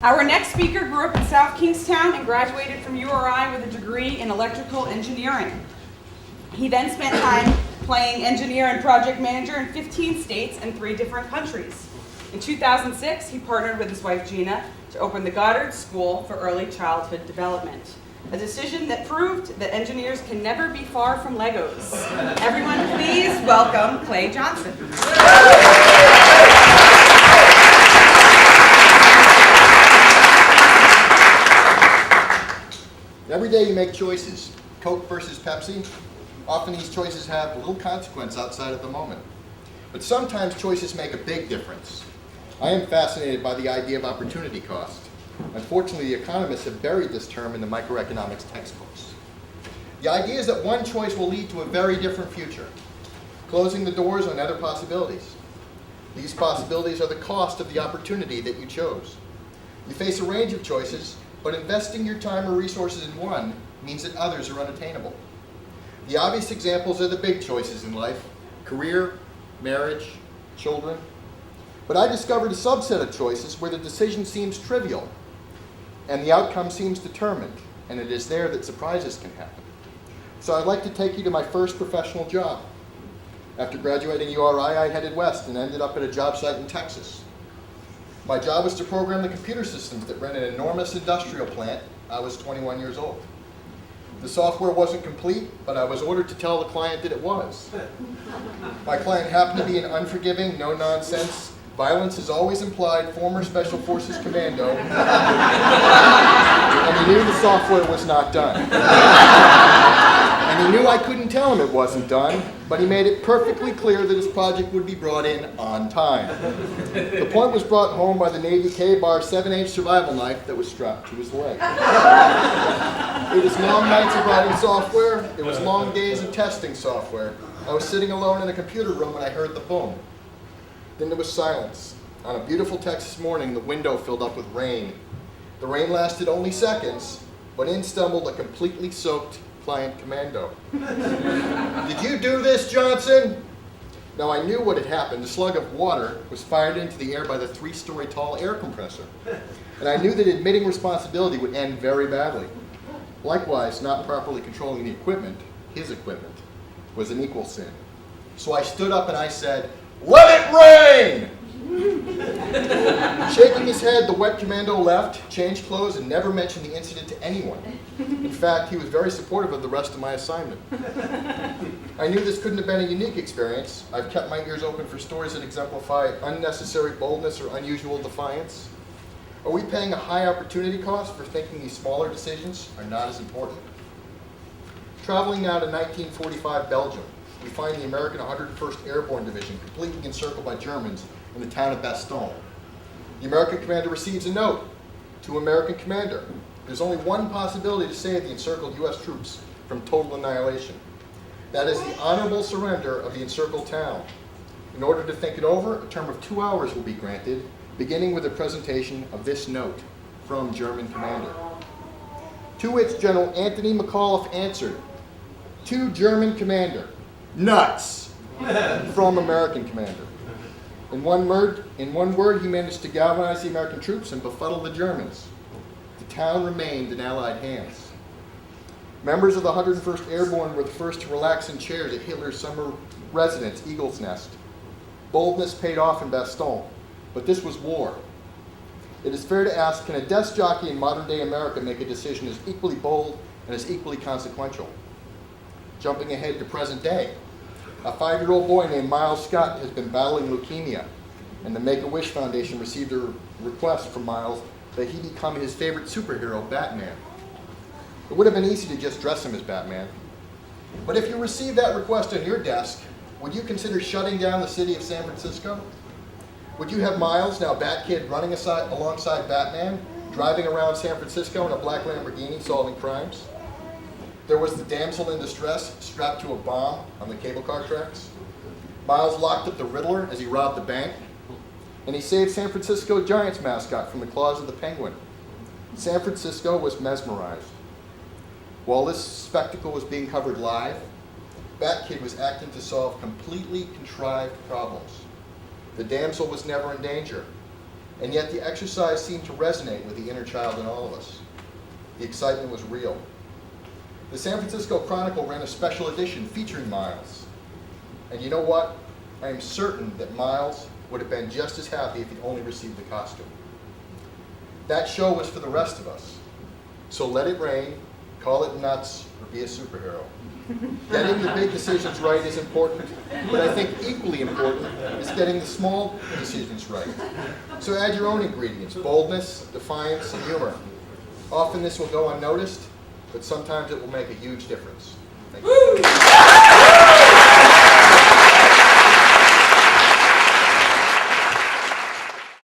Our next speaker grew up in South Kingstown and graduated from URI with a degree in electrical engineering. He then spent time playing engineer and project manager in 15 states and 3 different countries. In 2006, he partnered with his wife Gina to open the Goddard School for Early Childhood Development, a decision that proved that engineers can never be far from Legos. Everyone please welcome Clay Johnson. Every day you make choices, Coke versus Pepsi. Often these choices have little consequence outside of the moment. But sometimes choices make a big difference. I am fascinated by the idea of opportunity cost. Unfortunately, the economists have buried this term in the microeconomics textbooks. The idea is that one choice will lead to a very different future, closing the doors on other possibilities. These possibilities are the cost of the opportunity that you chose. You face a range of choices, but investing your time or resources in one means that others are unattainable. The obvious examples are the big choices in life: career, marriage, children. But I discovered a subset of choices where the decision seems trivial and the outcome seems determined, and it is there that surprises can happen. So I'd like to take you to my first professional job. After graduating URI, I headed west and ended up at a job site in Texas. My job was to program the computer systems that ran an enormous industrial plant. I was 21 years old. The software wasn't complete, but I was ordered to tell the client that it was. My client happened to be an unforgiving, no-nonsense, violence is always implied former Special Forces commando, and he knew the software was not done. And he knew I couldn't tell him it wasn't done, but he made it perfectly clear that his project would be brought in on time. The point was brought home by the Navy K-Bar 7/8 survival knife that was strapped to his leg. It was long nights of writing software. It was long days of testing software. I was sitting alone in a computer room when I heard the boom. Then there was silence. On a beautiful Texas morning, the window filled up with rain. The rain lasted only seconds, but in stumbled a completely soaked client commando. "Did you do this, Johnson?" Now I knew what had happened. A slug of water was fired into the air by the 3-story tall air compressor. And I knew that admitting responsibility would end very badly. Likewise, not properly controlling the equipment, his equipment, was an equal sin. So I stood up and I said, "Let it rain!" Shaking his head, the wet commando left, changed clothes, and never mentioned the incident to anyone. In fact, he was very supportive of the rest of my assignment. I knew this couldn't have been a unique experience. I've kept my ears open for stories that exemplify unnecessary boldness or unusual defiance. Are we paying a high opportunity cost for thinking these smaller decisions are not as important? Traveling now to 1945 Belgium, we find the American 101st Airborne Division completely encircled by Germans in the town of Bastogne. The American commander receives a note to American commander. There's only one possibility to save the encircled U.S. troops from total annihilation. That is the honorable surrender of the encircled town. In order to think it over, a term of 2 hours will be granted, beginning with a presentation of this note from German commander. To which General Anthony McAuliffe answered, "To German commander, nuts," from American commander. In one word, he managed to galvanize the American troops and befuddle the Germans. The town remained in Allied hands. Members of the 101st Airborne were the first to relax in chairs at Hitler's summer residence, Eagle's Nest. Boldness paid off in Bastogne, but this was war. It is fair to ask, can a desk jockey in modern-day America make a decision as equally bold and as equally consequential? Jumping ahead to present day, a 5-year-old boy named Miles Scott has been battling leukemia, and the Make-A-Wish Foundation received a request from Miles that he become his favorite superhero, Batman. It would have been easy to just dress him as Batman. But if you received that request on your desk, would you consider shutting down the city of San Francisco? Would you have Miles, now Bat-Kid, running alongside Batman, driving around San Francisco in a black Lamborghini solving crimes? There was the damsel in distress strapped to a bomb on the cable car tracks. Miles locked up the Riddler as he robbed the bank. And he saved San Francisco Giants mascot from the claws of the Penguin. San Francisco was mesmerized. While this spectacle was being covered live, Bat-Kid was acting to solve completely contrived problems. The damsel was never in danger. And yet the exercise seemed to resonate with the inner child in all of us. The excitement was real. The San Francisco Chronicle ran a special edition featuring Miles. And you know what? I am certain that Miles would have been just as happy if he only received the costume. That show was for the rest of us. So let it rain, call it nuts, or be a superhero. Getting the big decisions right is important, but I think equally important is getting the small decisions right. So add your own ingredients: boldness, defiance, and humor. Often this will go unnoticed, but sometimes it will make a huge difference. Thank you.